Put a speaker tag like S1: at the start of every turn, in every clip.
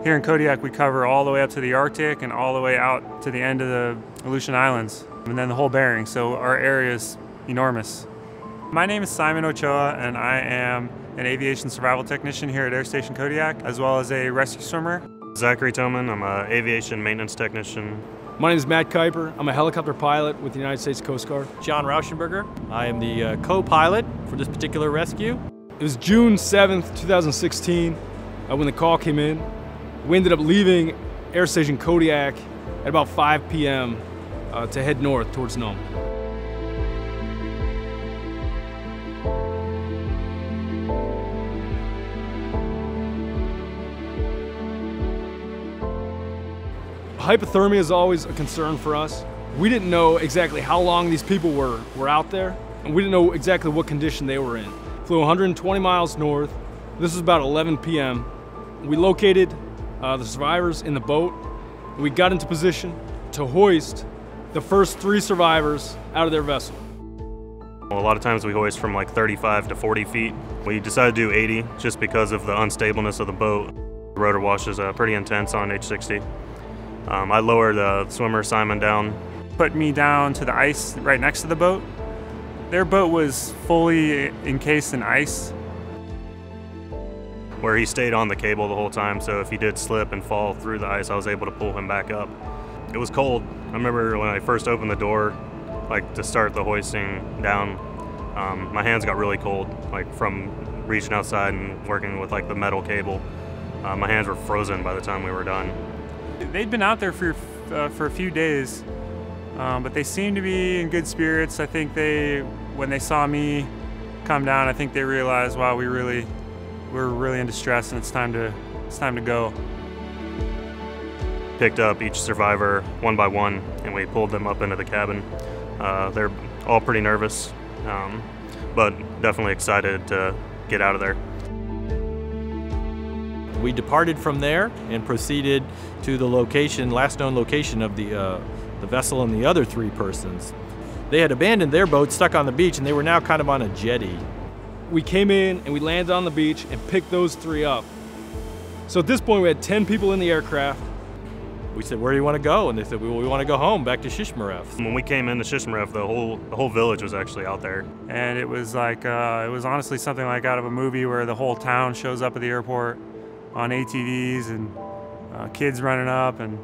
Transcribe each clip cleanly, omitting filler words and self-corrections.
S1: Here in Kodiak, we cover all the way up to the Arctic and all the way out to the end of the Aleutian Islands, and then the whole Bering, so our area is enormous. My name is Simon Ochoa, and I am an aviation survival technician here at Air Station Kodiak, as well as a rescue swimmer.
S2: Zachary Thoman, I'm an aviation maintenance technician.
S3: My name is Matt Keiper. I'm a helicopter pilot with the United States Coast Guard.
S4: John Rauschenberger. I am the co-pilot for this particular rescue.
S3: It was June 7th, 2016, when the call came in. We ended up leaving Air Station Kodiak at about 5 p.m. To head north towards Nome. Hypothermia is always a concern for us. We didn't know exactly how long these people were out there, and we didn't know exactly what condition they were in. Flew 120 miles north. This was about 11 p.m. We located the survivors in the boat. We got into position to hoist the first 3 survivors out of their vessel.
S2: Well, a lot of times we hoist from like 35 to 40 feet. We decided to do 80 just because of the unstableness of the boat. The rotor wash is pretty intense on H60. I lowered the swimmer Simon down.
S1: Put me down to the ice right next to the boat. Their boat was fully encased in ice.
S2: Where he stayed on the cable the whole time, so if he did slip and fall through the ice, I was able to pull him back up. It was cold. I remember when I first opened the door, like to start the hoisting down, my hands got really cold, like from reaching outside and working with like the metal cable. My hands were frozen by the time we were done.
S1: They'd been out there for a few days, but they seemed to be in good spirits. I think when they saw me come down, I think they realized, wow, we're really in distress, and it's time to go.
S2: Picked up each survivor one by one, and we pulled them up into the cabin. They're all pretty nervous, but definitely excited to get out of there.
S4: We departed from there and proceeded to the last known location of the vessel and the other 3 persons. They had abandoned their boat, stuck on the beach, and they were now kind of on a jetty.
S3: We came in and we landed on the beach and picked those 3 up. So at this point we had 10 people in the aircraft.
S4: We said, where do you want to go? And they said, well, we want to go home, back to Shishmaref.
S2: When we came into Shishmaref, the whole village was actually out there.
S1: And it was like, it was honestly something like out of a movie where the whole town shows up at the airport on ATVs and kids running up. And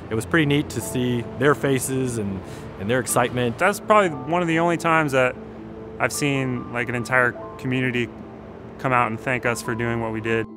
S4: it was pretty neat to see their faces and their excitement.
S1: That's probably one of the only times that I've seen like an entire community come out and thank us for doing what we did.